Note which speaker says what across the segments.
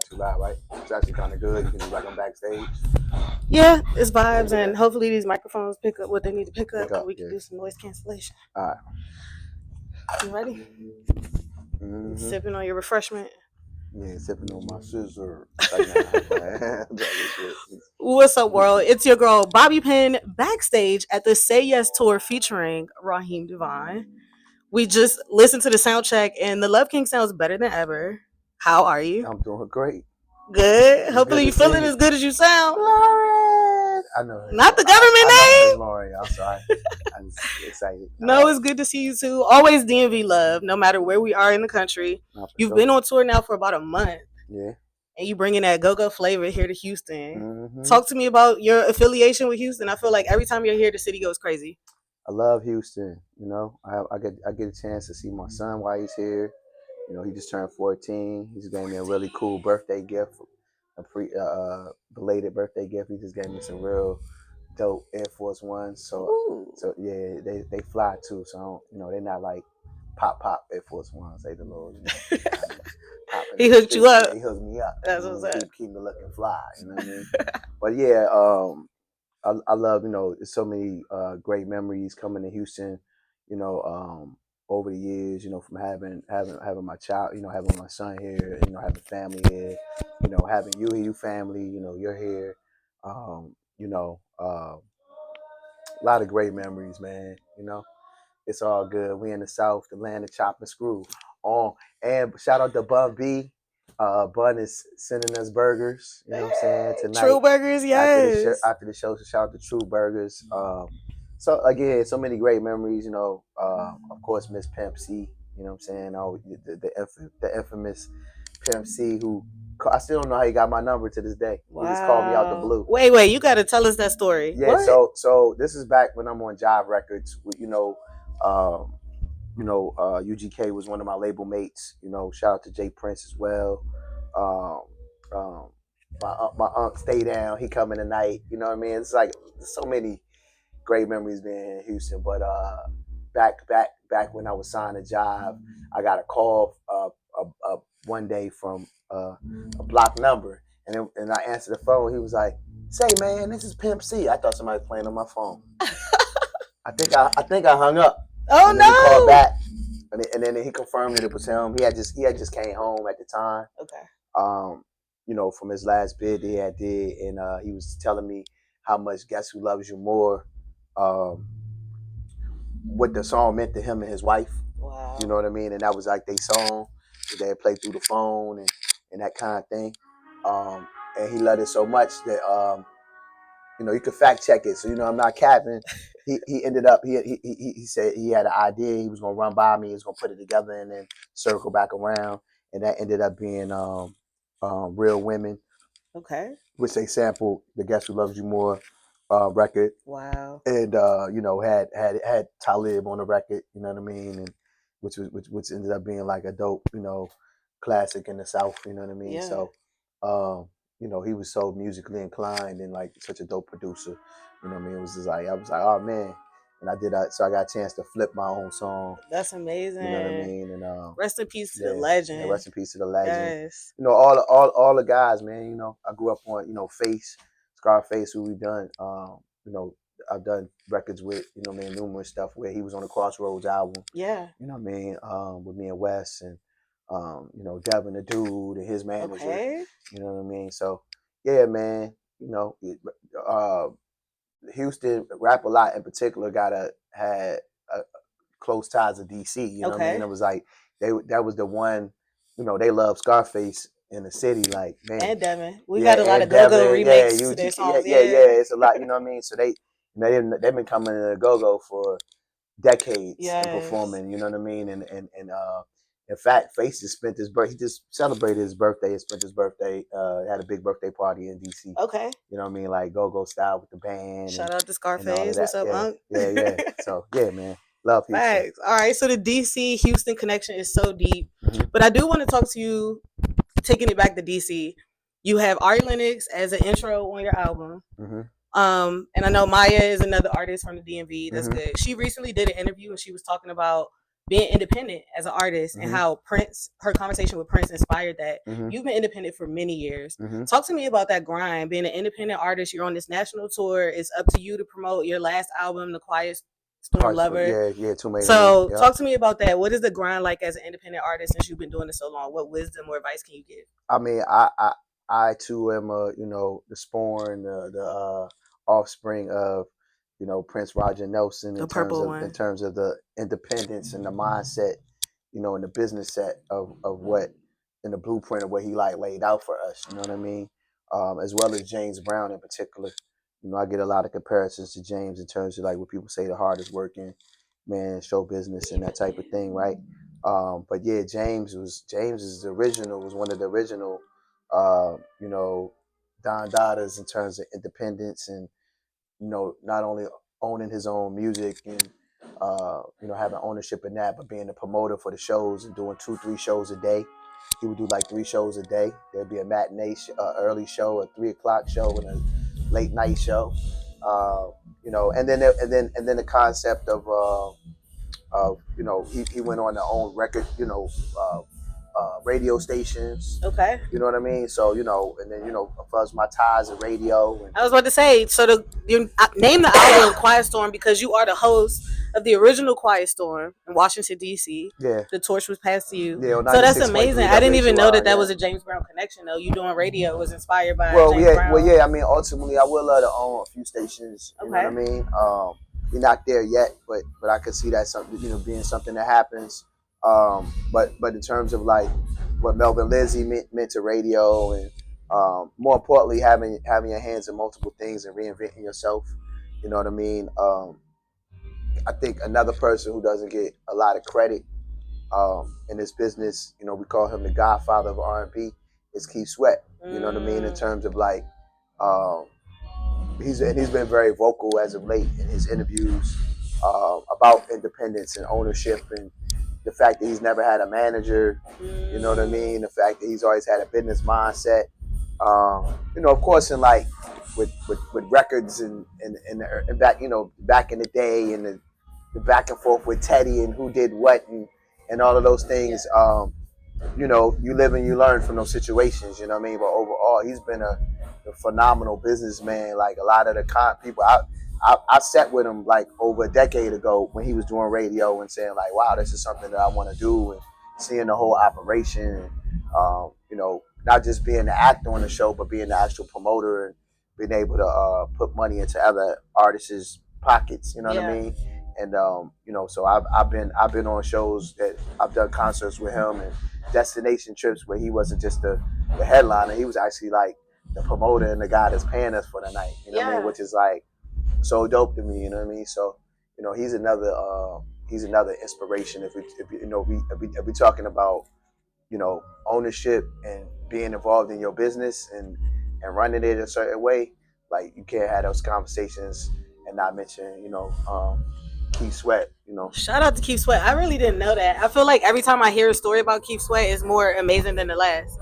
Speaker 1: too loud, right? It's actually kind of good. You can do like on backstage.
Speaker 2: Yeah, it's vibes, and hopefully these microphones pick up what they need to pick up,
Speaker 1: Pick
Speaker 2: and
Speaker 1: up,
Speaker 2: we can
Speaker 1: yeah.
Speaker 2: do some noise cancellation.
Speaker 1: All right.
Speaker 2: You ready?
Speaker 1: Mm-hmm.
Speaker 2: Sipping on your refreshment.
Speaker 1: Yeah, sipping on my scissor right now.
Speaker 2: What's up, world? It's your girl Bobby Pin backstage at the Say Yes tour featuring Raheem DeVaughn. We just listened to the sound check, and the Love King sounds better than ever. How are you?
Speaker 1: I'm doing great.
Speaker 2: Good.
Speaker 1: It's
Speaker 2: Hopefully,
Speaker 1: good
Speaker 2: you
Speaker 1: to see
Speaker 2: feeling
Speaker 1: you.
Speaker 2: as good as you sound.
Speaker 1: Lauren. I know her.
Speaker 2: Not the government
Speaker 1: I know
Speaker 2: name.
Speaker 1: Lauren. I'm sorry. I'm excited.
Speaker 2: No, it's good to see you too. Always DMV love, no matter where we are in the country. You've been on tour now for about a month.
Speaker 1: Yeah.
Speaker 2: And you bringing that go-go flavor here to Houston.
Speaker 1: Mm-hmm.
Speaker 2: Talk to me about your affiliation with Houston. I feel like every time you're here, the city goes crazy.
Speaker 1: I love Houston. You know, I get a chance to see my son while he's here. You know, he just turned 14. He just gave me a really cool birthday gift, a belated birthday gift. He just gave me some real dope Air Force Ones. So yeah, they fly too. So I don't, they're not like pop Air Force Ones. They the little,
Speaker 2: He hooked you up.
Speaker 1: Yeah, he hooked me up.
Speaker 2: That's what's up.
Speaker 1: Keep me looking fly. You know what I mean? But yeah, I love, there's so many great memories coming to Houston, over the years, from having my child, having my son here, having family here, having you family, you're here. A lot of great memories, man. It's all good. We in the South, the land of chop and screw. And shout out to Bun B. Bun is sending us burgers. You know what I'm saying? Tonight.
Speaker 2: True Burgers, yes.
Speaker 1: After the show, so shout out to True Burgers. So again, so many great memories. Of course, Miss Pimp C. You know what I'm saying? Oh, the infamous Pimp C, who I still don't know how he got my number to this day.
Speaker 2: Wow.
Speaker 1: He just called me out the blue.
Speaker 2: Wait, you got to tell us that story.
Speaker 1: Yeah. What? So this is back when I'm on Jive Records. UGK was one of my label mates. Shout out to Jay Prince as well. My uncle Stay Down, he coming tonight. You know what I mean? It's like so many great memories being in Houston. But back when I was signed to Jive, I got a call one day from a block number, and I answered the phone. He was like, "Say, man, this is Pimp C." I thought somebody was playing on my phone. I think I hung up.
Speaker 2: Oh,
Speaker 1: and
Speaker 2: no!
Speaker 1: He called back, and then he confirmed that it was him. He had just came home at the time.
Speaker 2: Okay.
Speaker 1: From his last bid that he did, and he was telling me how much "Guess Who Loves You More," what the song meant to him and his wife.
Speaker 2: Wow.
Speaker 1: You know what I mean? And that was like their song that they had played through the phone and that kind of thing. And he loved it so much that you could fact check it. So I'm not capping. He ended up he said he had an idea. He was gonna run by me. He was gonna put it together and then circle back around. And that ended up being Real Women.
Speaker 2: Okay.
Speaker 1: Which they sampled the Guess Who Loves You More record.
Speaker 2: Wow.
Speaker 1: And had Talib on the record. You know what I mean? And which ended up being like a dope classic in the South. You know what I mean?
Speaker 2: Yeah.
Speaker 1: So he was so musically inclined and like such a dope producer. You know what I mean? It was just like I was like, oh man. And I did that, so I got a chance to flip my own song.
Speaker 2: That's amazing.
Speaker 1: You know what I mean? And
Speaker 2: rest in peace to the legend.
Speaker 1: Yeah, rest in peace to the legend.
Speaker 2: Yes.
Speaker 1: All the guys, man. I grew up on Face, Scarface, who we done. I've done records with, numerous stuff where he was on the Crossroads album.
Speaker 2: Yeah.
Speaker 1: You know what I mean? With me and Wes and Devin the Dude and his manager.
Speaker 2: Okay.
Speaker 1: You know what I mean? So yeah, man. Houston Rap A Lot in particular had close ties to DC. You know what I mean? It was like that was the one. They love Scarface in the city, like man.
Speaker 2: And Devin, we got a lot of go-go remakes to their songs.
Speaker 1: Yeah, it's a lot. You know what I mean? So they've been coming to the go-go for decades and performing. You know what I mean? And in fact, Face just spent his birthday. He just celebrated his birthday and spent his birthday. Had a big birthday party in DC.
Speaker 2: Okay.
Speaker 1: You know what I mean? Like go style with the band.
Speaker 2: Shout out to Scarface. What's up, Unc?
Speaker 1: Yeah. So yeah, man. Love Houston.
Speaker 2: Facts. All right. So the DC Houston connection is so deep, but I do want to talk to you. Taking it back to DC, you have Ari Lennox as an intro on your album. And I know Maya is another artist from the DMV. That's good. She recently did an interview and she was talking about being independent as an artist and
Speaker 1: Mm-hmm.
Speaker 2: how Prince, her conversation with Prince inspired that.
Speaker 1: Mm-hmm.
Speaker 2: You've been independent for many years.
Speaker 1: Mm-hmm.
Speaker 2: Talk to me about that grind, being an independent artist. You're on this national tour. It's up to you to promote your last album, The Quiet Storm
Speaker 1: Parts,
Speaker 2: Lover.
Speaker 1: yeah, yeah, too many to me.
Speaker 2: So
Speaker 1: Yep.
Speaker 2: talk to me about that. What is the grind like as an independent artist since you've been doing this so long? What wisdom or advice can you give?
Speaker 1: I mean, I too am the spawn, the offspring of, Prince Roger Nelson
Speaker 2: The purple
Speaker 1: in
Speaker 2: one.
Speaker 1: terms of the independence and the mindset, and the business set of what in the blueprint of what he like laid out for us. You know what I mean? As well as James Brown in particular. I get a lot of comparisons to James in terms of like what people say the hardest working man in show business and that type of thing, right? But yeah, James is the original, was one of the original, uh, you know, Don Dadas in terms of independence and not only owning his own music and having ownership in that, but being a promoter for the shows and doing 2, 3 shows a day. He would do like 3 shows a day. There'd be a matinee, early show, a 3 o'clock show, and a late night show. Uh, and then the concept of he went on to own record radio stations.
Speaker 2: Okay.
Speaker 1: You know what I mean? So and then as far as my ties in radio and
Speaker 2: I was about to say, so you name the album Quiet Storm because you are the host of the original Quiet Storm in Washington D.C.
Speaker 1: yeah,
Speaker 2: The torch was passed to you,
Speaker 1: yeah, on
Speaker 2: so that's
Speaker 1: 96.3
Speaker 2: amazing. I didn't even know that
Speaker 1: WHUR.
Speaker 2: that
Speaker 1: Yeah.
Speaker 2: was a James Brown connection though. You doing radio was inspired by
Speaker 1: Well,
Speaker 2: James
Speaker 1: yeah, well,
Speaker 2: Brown.
Speaker 1: yeah. I mean, ultimately, I would love to own a few stations. You know what I
Speaker 2: Okay.
Speaker 1: mean? We're not there yet, but I could see that something, being something that happens. But in terms of like what Melvin Lizzie meant to radio, and more importantly, having your hands in multiple things and reinventing yourself. You know what I mean? I think another person who doesn't get a lot of credit in this business, we call him the Godfather of R&B, is Keith Sweat. You know what I mean? In terms of like, um, he's been very vocal as of late in his interviews about independence and ownership and the fact that he's never had a manager. You know what I mean? The fact that he's always had a business mindset. Of course, in like with records and back back in the day and the back and forth with Teddy and who did what and all of those things. You live and you learn from those situations. You know what I mean? But overall, he's been a phenomenal businessman. Like a lot of the people, I sat with him like over a decade ago when he was doing radio and saying like, wow, this is something that I want to do, and seeing the whole operation. And, not just being the actor on the show, but being the actual promoter and being able to put money into other artists' pockets. You know what I
Speaker 2: Yeah.
Speaker 1: mean? And so I've been on shows that I've done concerts with him and destination trips where he wasn't just the headliner, he was actually like the promoter and the guy that's paying us for the night. You know what I mean?
Speaker 2: Yeah.
Speaker 1: Which is like so dope to me. You know what I mean? So he's another inspiration. If we talking about ownership and being involved in your business and running it a certain way, like you can't have those conversations and not mention Keith Sweat.
Speaker 2: Shout out to Keith Sweat. I really didn't know that. I feel like every time I hear a story about Keith Sweat, it's more amazing than the last.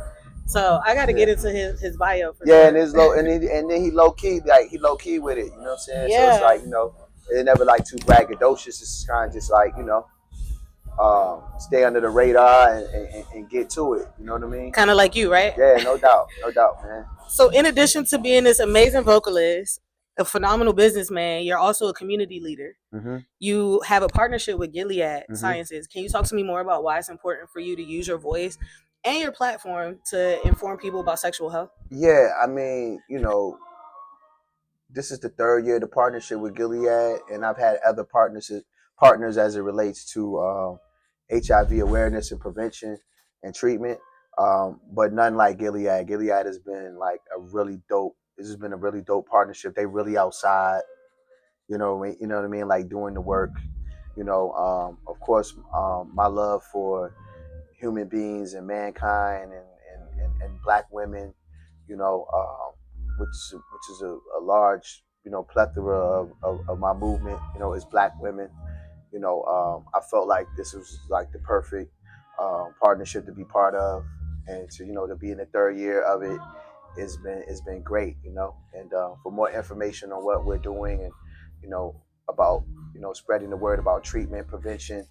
Speaker 2: So I got to
Speaker 1: Yeah.
Speaker 2: get into his bio for
Speaker 1: Yeah,
Speaker 2: sure.
Speaker 1: and his low, and then he low key, like he low key with it. You know what I'm saying? So it's
Speaker 2: Yeah.
Speaker 1: like it never like too braggadocious. It's kind of just like stay under the radar and get to it. You know what I mean?
Speaker 2: Kind of like you, right?
Speaker 1: Yeah, no doubt, man.
Speaker 2: So, in addition to being this amazing vocalist, a phenomenal businessman, you're also a community leader.
Speaker 1: Hmm.
Speaker 2: You have a partnership with Gilead
Speaker 1: Hmm.
Speaker 2: Sciences. Can you talk to me more about why it's important for you to use your voice and your platform to inform people about sexual health?
Speaker 1: Yeah, I mean, this is the third year of the partnership with Gilead, and I've had other partners as it relates to HIV awareness and prevention and treatment, but none like Gilead. Gilead has been like a really dope. This has been a really dope partnership. They really outside, you know what I mean, like doing the work. Of course, my love for human beings and mankind and black women, you know, which is a large plethora of my movement. Is black women. I felt like this was like the perfect partnership to be part of, and to be in the third year of it. It's been great. And for more information on what we're doing and about spreading the word about treatment prevention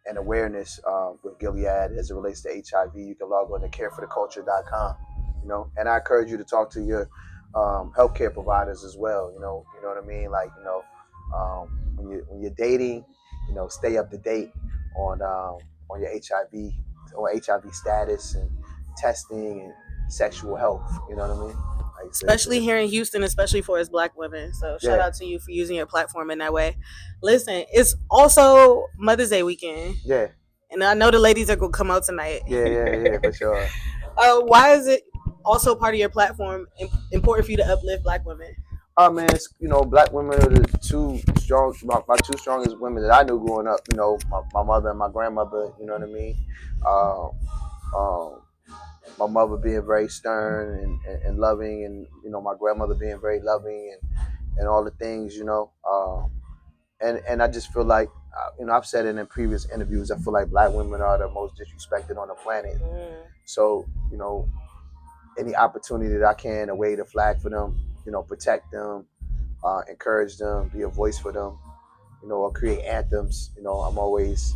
Speaker 1: and awareness with Gilead as it relates to HIV, you can log on to carefortheculture.com. And I encourage you to talk to your healthcare providers as well. You know what I mean. Like when you're dating, stay up to date on your HIV or HIV status and testing and sexual health. You know what I mean. Like,
Speaker 2: especially here in Houston, especially for us Black women. So shout out to you for using your platform in that way. Listen, it's also Mother's Day weekend.
Speaker 1: Yeah.
Speaker 2: And I know the ladies are gonna come out tonight.
Speaker 1: Yeah, for sure.
Speaker 2: Why is it also part of your platform important for you to uplift Black women?
Speaker 1: Oh man, Black women are the my two strongest women that I knew growing up. My mother and my grandmother. You know what I mean. My mother being very stern and loving, and my grandmother being very loving and all the things. And I just feel like I've said it in previous interviews. I feel like Black women are the most disrespected on the planet. So any opportunity that I can, a way to flag for them, protect them, encourage them, be a voice for them, or create anthems. I'm always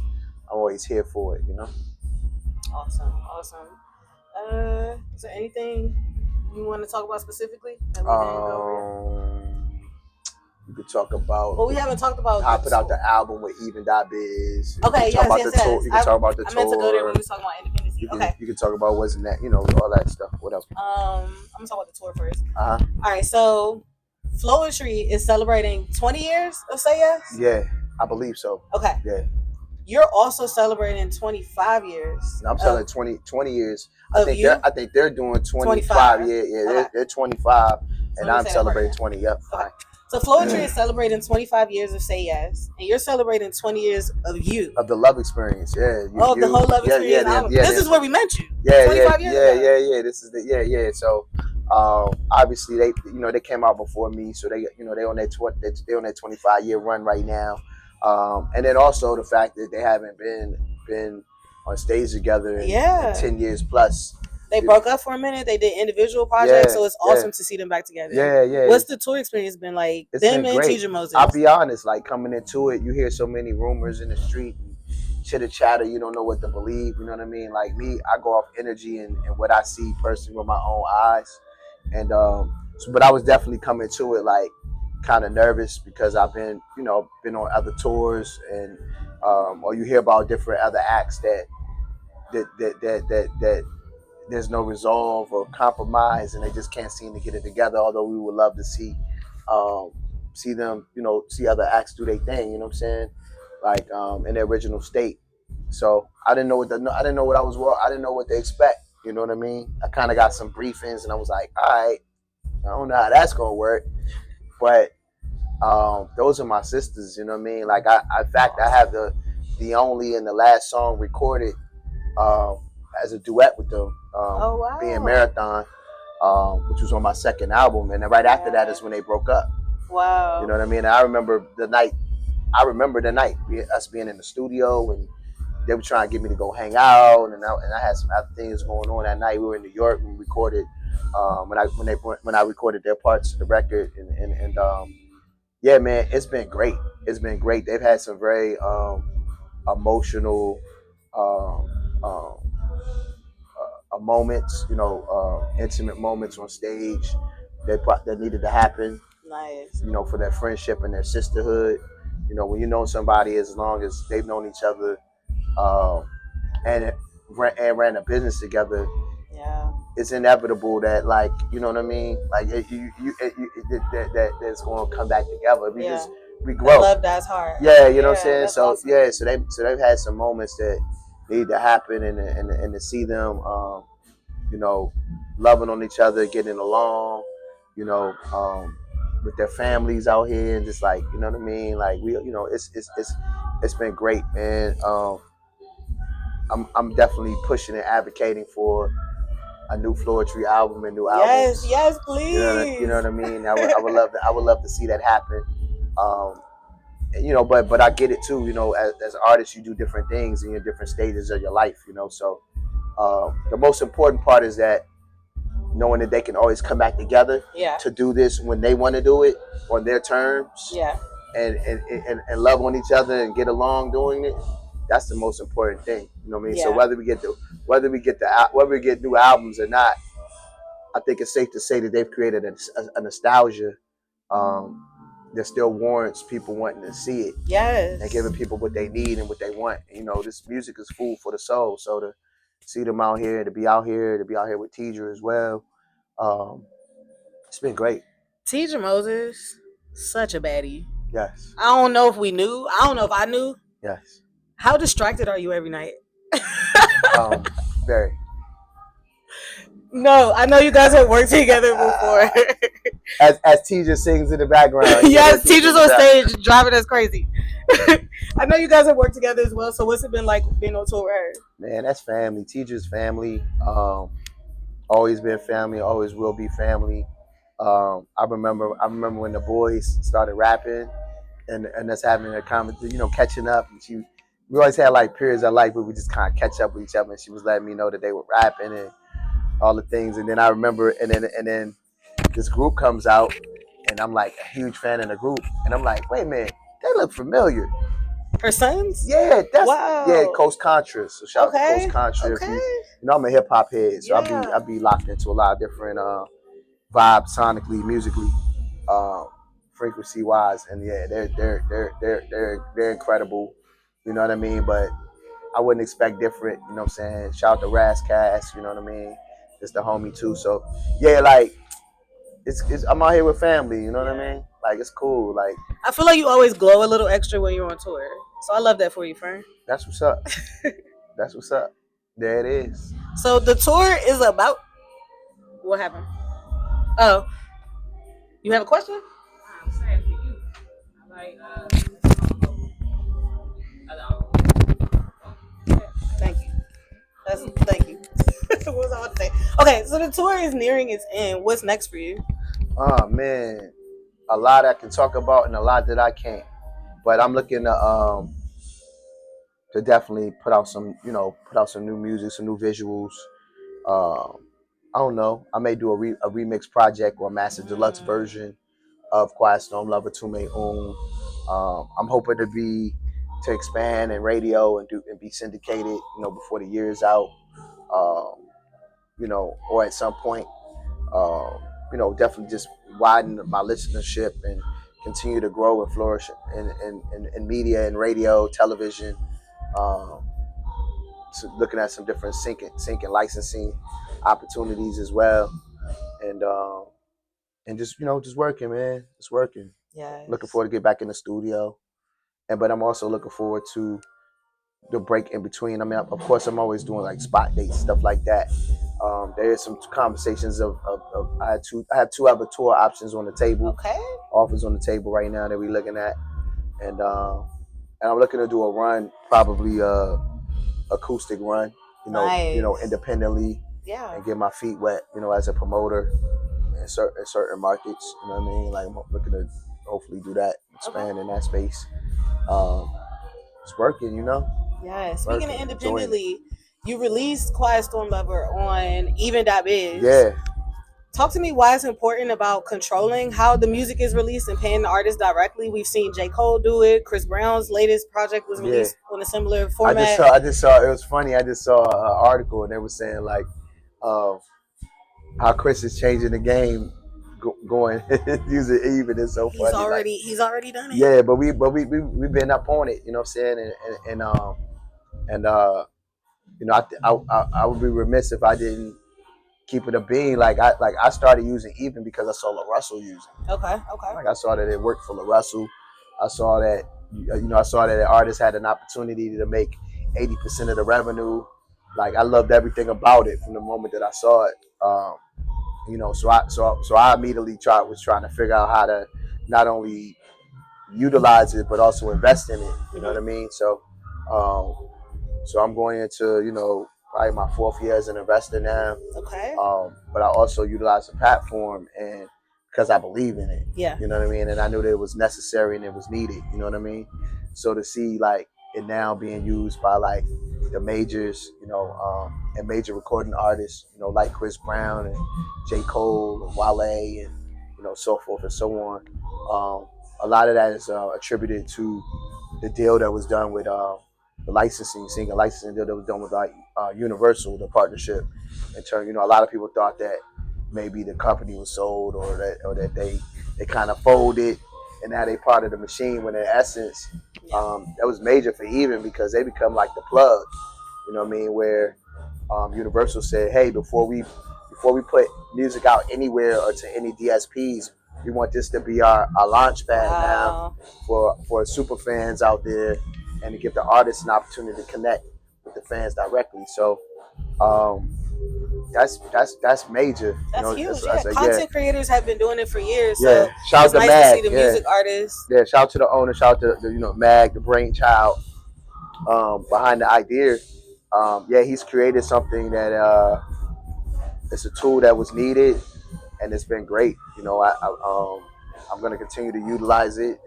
Speaker 1: here for it.
Speaker 2: Awesome. Is there anything you want to talk about specifically that we didn't go over?
Speaker 1: You could talk about.
Speaker 2: Well, we haven't talked about.
Speaker 1: I put out the album with Even.biz.
Speaker 2: Okay, yes.
Speaker 1: You can talk about the tour.
Speaker 2: I meant to go there when we was talking about independence.
Speaker 1: You can talk about what's in that, all that stuff. Whatever.
Speaker 2: I'm gonna talk about the tour first.
Speaker 1: All
Speaker 2: right, so Floetry is celebrating 20 years of Say Yes?
Speaker 1: Yeah, I believe so.
Speaker 2: Okay.
Speaker 1: Yeah.
Speaker 2: You're also celebrating 25 years.
Speaker 1: I'm celebrating 20 years. I think they're doing
Speaker 2: 25.
Speaker 1: Yeah, okay. They're 25, and I'm celebrating 20. Yep.
Speaker 2: Okay. So Floetry is celebrating 25 years of Say Yes, and you're celebrating 20 years of you.
Speaker 1: Of the love experience, yeah.
Speaker 2: The whole love experience. This is where we met you.
Speaker 1: Yeah,
Speaker 2: 25 years ago.
Speaker 1: Yeah. This is yeah. So, obviously they came out before me, so they on their 25-year run right now, and then also the fact that they haven't been on stage together in 10 years plus.
Speaker 2: They broke up for a minute. They did individual projects, so it's awesome to see them back together.
Speaker 1: Yeah.
Speaker 2: What's the tour experience been like? Them and Teacher Moses.
Speaker 1: I'll be honest, like coming into it, you hear so many rumors in the street and chitter chatter. You don't know what to believe. You know what I mean? Like me, I go off energy and what I see personally with my own eyes. And but I was definitely coming to it like kind of nervous because I've been on other tours and or you hear about different other acts that there's no resolve or compromise, and they just can't seem to get it together. Although we would love to see them, see other acts do their thing. You know what I'm saying? Like in their original state. So I didn't know what I didn't know what to expect. You know what I mean? I kind of got some briefings, and I was like, all right, I don't know how that's gonna work, but those are my sisters. You know what I mean? Like in fact, I have the only and the last song recorded as a duet with them. Being Marathon, which was on my second album, and then right after that is when they broke up.
Speaker 2: Wow.
Speaker 1: You know what I mean? And I remember the night, us being in the studio, and they were trying to get me to go hang out, and I had some other things going on that night. We were in New York and we recorded when I recorded their parts of the record, and yeah, man, it's been great. It's been great. They've had some very emotional moments, intimate moments on stage that needed to happen.
Speaker 2: Nice.
Speaker 1: For their friendship and their sisterhood. When you know somebody as long as they've known each other, and ran a business together.
Speaker 2: Yeah.
Speaker 1: It's inevitable that, like, you know what I mean? Like, that it's going to come back together. We grow.
Speaker 2: That love dies hard.
Speaker 1: Yeah, you know what I'm saying? So
Speaker 2: awesome.
Speaker 1: yeah, so they've had some moments that need to happen, and to see them, loving on each other, getting along, with their families out here, and just like, you know what I mean? Like it's been great, man. I'm definitely pushing and advocating for a new Floetry album and new albums.
Speaker 2: Yes, please.
Speaker 1: You know what I mean? I would love to see that happen. But I get it too. As artists, you do different things in your different stages of your life. So the most important part is that knowing that they can always come back together to do this when they want to do it on their terms.
Speaker 2: Yeah.
Speaker 1: And love on each other and get along doing it. that's the most important thing. You know what I mean? So
Speaker 2: Yeah.
Speaker 1: whether we get new albums or not, I think it's safe to say that they've created a nostalgia um, that still warrants people wanting to see it and
Speaker 2: Yes.
Speaker 1: giving people what they need and what they want. You know, this music is food for the soul. So to see them out here, to be out here, with Teacher as well, um, it's been great.
Speaker 2: Teacher Moses, such a baddie.
Speaker 1: Yes,
Speaker 2: I don't know if we knew. I don't know if I knew.
Speaker 1: yes.
Speaker 2: How distracted are you every night?
Speaker 1: Very.
Speaker 2: No, I know you guys have worked together before.
Speaker 1: As Teacher sings in the background.
Speaker 2: Yes, Teachers on stage driving us crazy. I know you guys have worked together as well. So what's it been like being on tour with her?
Speaker 1: Man, that's family. Teacher's family. Always been family. Always will be family. I remember when the boys started rapping and us having a conversation, catching up. And we always had like periods of life where we just kind of catch up with each other. And she was letting me know that they were rapping and all the things. And then I remember, and then this group comes out, and I'm like a huge fan of the group, and I'm like, wait a minute, they look familiar.
Speaker 2: Her sons?
Speaker 1: Yeah,
Speaker 2: Wow.
Speaker 1: Coast Contra. So shout out to Coast Contra.
Speaker 2: Okay.
Speaker 1: You know I'm a hip hop head, so
Speaker 2: Yeah.
Speaker 1: I'll be locked into a lot of different vibes, sonically, musically, frequency wise, and yeah, they're incredible. You know what I mean? But I wouldn't expect different. You know what I'm saying? Shout out to Rascast. You know what I mean? It's the homie too. So yeah, like it's I'm out here with family. You know what I mean? Like it's cool. Like
Speaker 2: I feel like you always glow a little extra when you're on tour. So I love that for you, friend.
Speaker 1: that's what's up. That's what's up. There it is.
Speaker 2: So the tour is about what happened? Oh, you have a question? I'm saying for you. Like, thank you. Thank you. What was I about to say? Okay, so the tour is nearing its end. What's next for you?
Speaker 1: Oh man, a lot I can talk about and a lot that I can't. But I'm looking to definitely put out some new music, some new visuals. Um, I don't know. I may do a remix project or a master deluxe version of Quiet Storm Lover to my own. I'm hoping to expand in radio and be syndicated, before the year is out. Um, or at some point, definitely just widen my listenership and continue to grow and flourish in media and radio, television. Um, so looking at some different sync and licensing opportunities as well, and just working, man, just working.
Speaker 2: Yes.
Speaker 1: Looking forward to get back in the studio, but I'm also looking forward to the break in between. I mean, of course, I'm always doing like spot dates, stuff like that. There is some conversations of I have two other tour options on the table.
Speaker 2: Okay.
Speaker 1: Offers on the table right now that we're looking at, and I'm looking to do a run, probably acoustic run.
Speaker 2: Nice.
Speaker 1: Independently.
Speaker 2: Yeah.
Speaker 1: And get my feet wet. As a promoter in certain markets. You know what I mean? Like I'm looking to hopefully do that, expand in that space. It's working.
Speaker 2: Yeah. Speaking of independently, you released Quiet Storm Lover on Even.biz.
Speaker 1: Yeah.
Speaker 2: Talk to me why it's important about controlling how the music is released and paying the artist directly. We've seen J. Cole do it. Chris Brown's latest project was released on a similar format.
Speaker 1: I just saw. It was funny. I just saw an article and they were saying like, how Chris is changing the game, going using Even. It's so funny.
Speaker 2: He's already done it.
Speaker 1: Yeah, but we've been up on it. You know what I'm saying? And I would be remiss if I didn't keep it a bean. Like I started using Even because I saw LaRussell using it.
Speaker 2: Okay.
Speaker 1: Like I saw that it worked for LaRussell. I saw that the artist had an opportunity to make 80% of the revenue. Like I loved everything about it from the moment that I saw it. So I immediately was trying to figure out how to not only utilize it but also invest in it. You know what I mean? So I'm going into probably my fourth year as an investor now.
Speaker 2: Okay.
Speaker 1: But I also utilize the platform and because I believe in it.
Speaker 2: Yeah.
Speaker 1: You know what I mean? And I knew that it was necessary and it was needed. You know what I mean? So to see like it now being used by like the majors, and major recording artists, like Chris Brown and J. Cole and Wale and so forth and so on. A lot of that is attributed to the deal that was done with the licensing, single licensing deal that was done with like Universal, the partnership. In turn, a lot of people thought that maybe the company was sold or that they kind of folded and now they part of the machine. When in essence, that was major for Even because they become like the plug. You know what I mean? Where Universal said, "Hey, before we put music out anywhere or to any DSPs, we want this to be our launch pad now for super fans out there, and to give the artists an opportunity to connect with the fans directly." So um, that's major.
Speaker 2: That's huge.
Speaker 1: I
Speaker 2: Yeah,
Speaker 1: said,
Speaker 2: content creators have been doing it for years.
Speaker 1: yeah.
Speaker 2: So
Speaker 1: Shout out
Speaker 2: it's
Speaker 1: to
Speaker 2: nice to
Speaker 1: Mag.
Speaker 2: see the
Speaker 1: Yeah,
Speaker 2: music artists.
Speaker 1: yeah. Shout out to the owner. Shout out to Mag, the brainchild behind the idea. Yeah, he's created something that it's a tool that was needed, and it's been great. I'm going to continue to utilize it,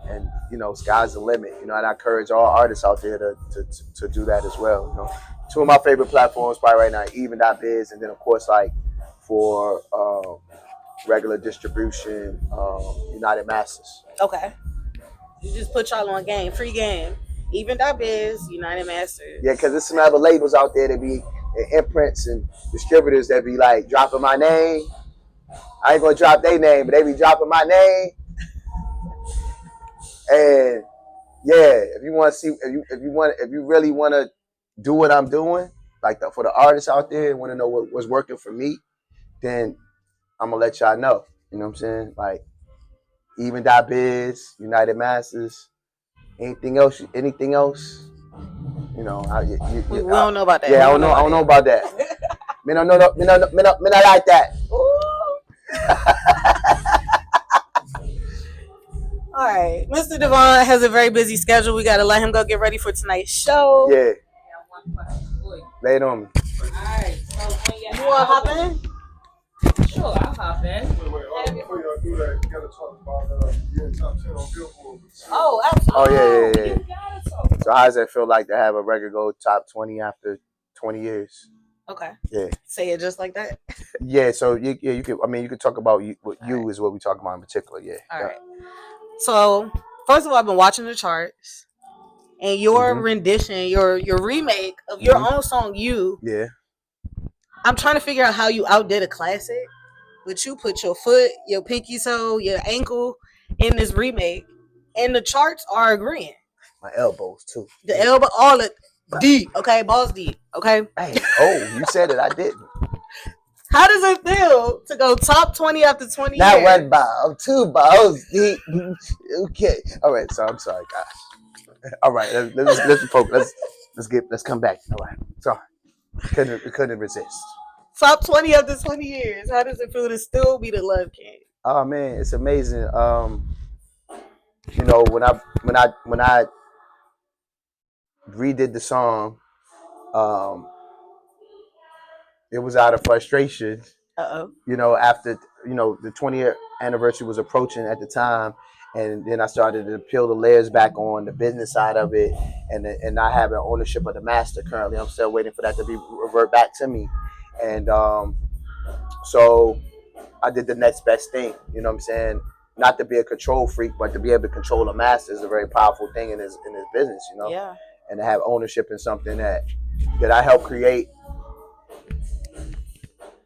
Speaker 1: and sky's the limit. And I encourage all artists out there to do that as well. Two of my favorite platforms probably right now, Even.biz, and then of course like for regular distribution, United Masters.
Speaker 2: Okay. You just put y'all on game, free game. Even.biz, United Masters.
Speaker 1: Yeah, because there's some other labels out there that be imprints and distributors that be like dropping my name. I ain't gonna drop their name, but they be dropping my name. And yeah, if you want to see, if you really want to do what I'm doing, like for the artists out there, want to know what's working for me, then I'm gonna let y'all know. You know what I'm saying? Like Even.biz, United Masters, anything else?
Speaker 2: We don't know about that.
Speaker 1: Yeah, I don't know about that. Me not like that.
Speaker 2: All right, Mr. DeVaughn has a very busy schedule. We gotta let him go get ready for tonight's show.
Speaker 1: Yeah. Lay it on me.
Speaker 3: All right. So
Speaker 2: you wanna hop in?
Speaker 3: Sure, I'll hop in.
Speaker 4: Before y'all do that, you gotta talk about your top 10 on Billboard.
Speaker 2: Oh, absolutely.
Speaker 1: Oh yeah.
Speaker 3: You gotta talk.
Speaker 1: So how does it feel like to have a record go top 20 after 20 years?
Speaker 2: Okay.
Speaker 1: Yeah.
Speaker 2: Say it just like that.
Speaker 1: Yeah. So you could. I mean, you could talk about you is what we talk about in particular. Yeah.
Speaker 2: All right. So first of all, I've been watching the charts, and your rendition, your remake of your own song, "You."
Speaker 1: Yeah.
Speaker 2: I'm trying to figure out how you outdid a classic, but you put your foot, your pinky toe, your ankle in this remake, and the charts are agreeing.
Speaker 1: My elbows too.
Speaker 2: The elbow, all it deep. Okay, balls deep. Okay.
Speaker 1: Hey, you said it. I didn't.
Speaker 2: How does it feel to go top 20 after 20
Speaker 1: Not
Speaker 2: years?
Speaker 1: one ball, two balls deep. Okay. All right. So I'm sorry, guys. All right. Let's come back. All right. Sorry. Couldn't resist.
Speaker 2: Top 20 after 20 years. How does it feel to still be the Love King?
Speaker 1: Oh man, it's amazing. When I redid the song, it was out of frustration. After the 20th anniversary was approaching at the time, and then I started to peel the layers back on the business side of it, and not having ownership of the master currently. I'm still waiting for that to be revert back to me, and so I did the next best thing. You know what I'm saying? Not to be a control freak, but to be able to control a master is a very powerful thing in his business.
Speaker 2: Yeah.
Speaker 1: And to have ownership in something that I helped create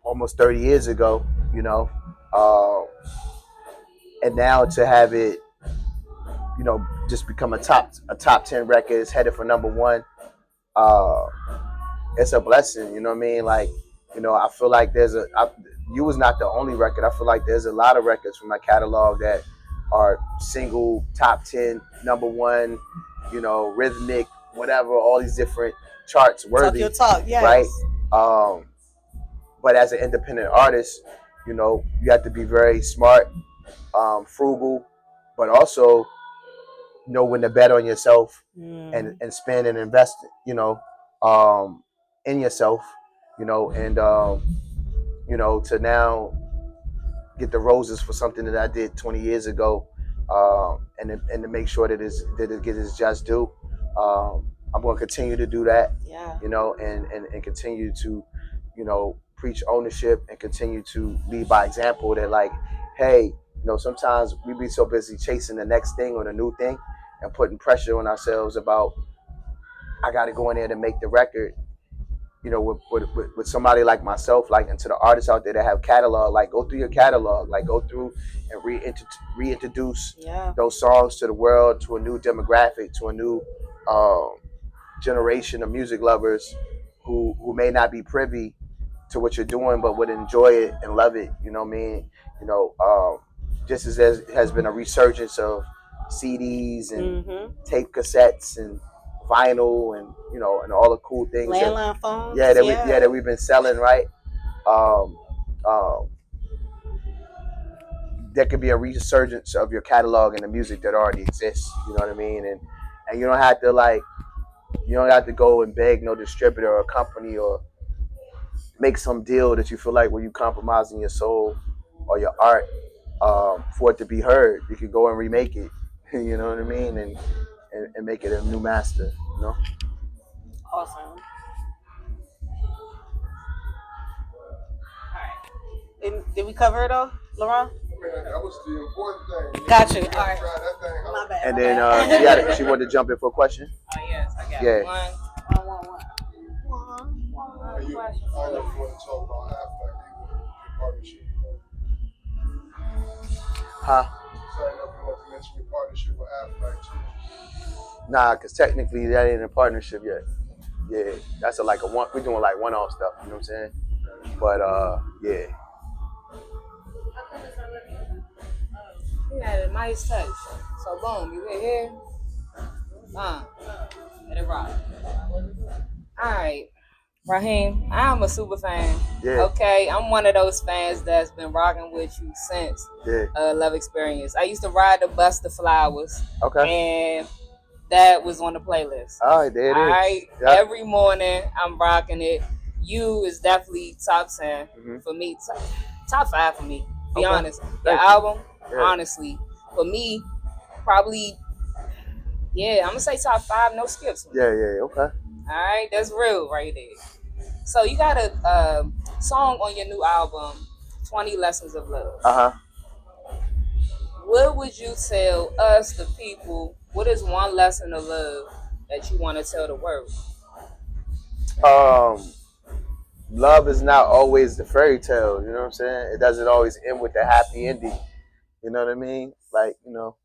Speaker 1: almost 30 years ago, and now to have it, just become a top 10 record, it's headed for number one. It's a blessing, you know what I mean? Like, I feel like you was not the only record. I feel like there's a lot of records from my catalog that are single, top 10, number one, rhythmic, whatever, all these different charts worthy.
Speaker 2: Talk your talk, yes.
Speaker 1: Right? But as an independent artist, you have to be very smart, frugal, but also know when to bet on yourself and spend and invest, in yourself, and to now get the roses for something that I did 20 years ago, and to make sure that it gets its just due. I'm going to continue to do that, and continue to, preach ownership and continue to lead by example that, like, hey, sometimes we be so busy chasing the next thing or the new thing and putting pressure on ourselves about I got to go in there to make the record. You know, with somebody like myself, like, and to the artists out there that have catalog, like, go through your catalog, like, go through and reintroduce those songs to the world, to a new demographic, to a new generation of music lovers who may not be privy to what you're doing, but would enjoy it and love it. You know what I mean? You know, just as there has been a resurgence of CDs and tape cassettes and vinyl and, you know, and all the cool things
Speaker 2: landline phones.
Speaker 1: that we've been selling, right? Um, um, there could be a resurgence of your catalog and the music that already exists. You know what I mean? And you don't have to, like, you don't have to go and beg no distributor or company or make some deal that you feel like where you compromising your soul or your art for it to be heard. You could go and remake it. You know what I mean? And make it a new master. You know?
Speaker 2: Awesome. And did we cover it all, Laurent?
Speaker 4: That was the important thing.
Speaker 2: Got you.
Speaker 4: You
Speaker 2: All
Speaker 4: gotta
Speaker 2: right.
Speaker 4: try that thing out.
Speaker 2: My bad.
Speaker 1: And
Speaker 2: my
Speaker 1: then
Speaker 2: bad.
Speaker 1: she wanted to jump in for a question.
Speaker 3: Oh, yes, I got
Speaker 1: Yeah.
Speaker 3: one
Speaker 4: You, I
Speaker 3: question.
Speaker 4: know you want to talk about Affleck, your partnership.
Speaker 1: Huh?
Speaker 4: So I know you want to mention your partnership with Affleck too.
Speaker 1: Nah, because technically that ain't a partnership yet. Yeah, that's like a one. We're doing like one-off stuff. You know what I'm saying? But yeah.
Speaker 3: He had a nice touch. So boom, you in here? Let it rock. Alright. Raheem, I'm a super fan.
Speaker 1: Yeah.
Speaker 3: Okay, I'm one of those fans that's been rocking with you since Love Experience. I used to ride the bus to Flowers.
Speaker 1: Okay.
Speaker 3: And that was on the playlist.
Speaker 1: All right, there it is.
Speaker 3: All right,
Speaker 1: Yep.
Speaker 3: every morning I'm rocking it. You is definitely top 10 for me, top 5 for me. Be honest, your album, honestly, for me, probably, I'm gonna say top 5, no skips.
Speaker 1: Yeah, okay.
Speaker 3: All right, that's real right there. So you got a song on your new album, 20 Lessons of Love. What would you tell us, the people? What is one lesson of love that you want to tell the world?
Speaker 1: Love is not always the fairy tale. You know what I'm saying? It doesn't always end with the happy ending. You know what I mean? Like, you know,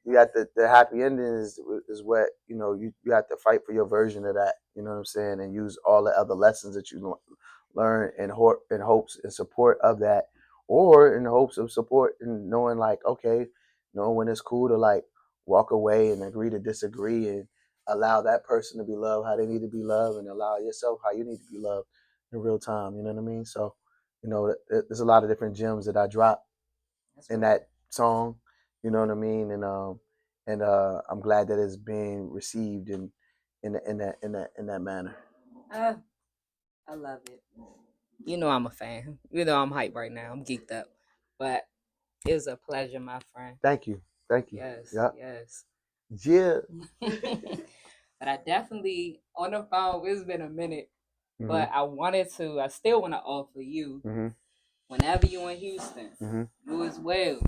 Speaker 1: you got the happy ending is what, you know, you have to fight for your version of that. You know what I'm saying? And use all the other lessons that you learn in hopes and support of that, or in hopes of support and knowing, like, okay, knowing when it's cool to, like, walk away and agree to disagree and allow that person to be loved how they need to be loved and allow yourself how you need to be loved in real time. You know what I mean? So, you know, there's a lot of different gems that I drop in that song. You know what I mean? And I'm glad that it's being received in that manner.
Speaker 3: I love it. You know I'm a fan. You know I'm hyped right now. I'm geeked up. But it was a pleasure, my friend.
Speaker 1: Thank you.
Speaker 3: Yes.
Speaker 1: Yep.
Speaker 3: Yes.
Speaker 1: Yeah.
Speaker 3: But I definitely, on the phone, it's been a minute. But I still want to offer you, whenever you in Houston, you as well.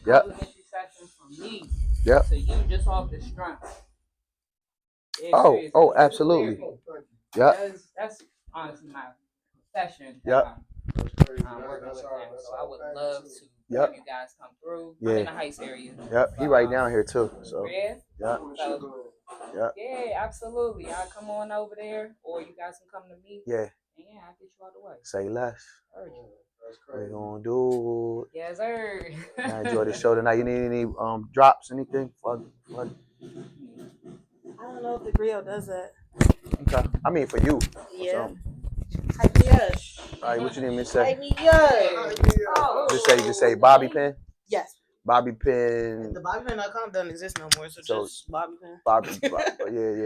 Speaker 3: Complimentary session from me.
Speaker 1: Yep.
Speaker 3: So you just off the strength.
Speaker 1: Oh, absolutely. Yep.
Speaker 3: That's honestly my profession.
Speaker 1: Yep.
Speaker 3: I'm working with him, so I would love to have you guys come through. I'm in the Heights area.
Speaker 1: Yep. He right down here too. So.
Speaker 3: Yeah.
Speaker 1: Yep.
Speaker 3: So,
Speaker 1: yep.
Speaker 3: Yeah, absolutely. I'll come on over there, or you guys can come to me.
Speaker 1: Yeah.
Speaker 3: And I'll get you out of the way.
Speaker 1: Say less.
Speaker 4: That's
Speaker 1: We're
Speaker 4: crazy.
Speaker 1: gonna do.
Speaker 3: Yes, sir.
Speaker 1: I enjoy the show tonight. You need any drops, anything? Fuck.
Speaker 2: I don't know if the grill does that.
Speaker 1: Okay. I mean, for you.
Speaker 2: Yeah.
Speaker 1: So.
Speaker 2: Hype me up.
Speaker 1: All right, what you need me to say?
Speaker 2: Hype me up.
Speaker 1: Just say Bobby Pin.
Speaker 2: Yes.
Speaker 1: Bobby Pin.
Speaker 2: The BobbyPin.com doesn't exist no more, so just Bobby Pin.
Speaker 1: Bobby. Yeah.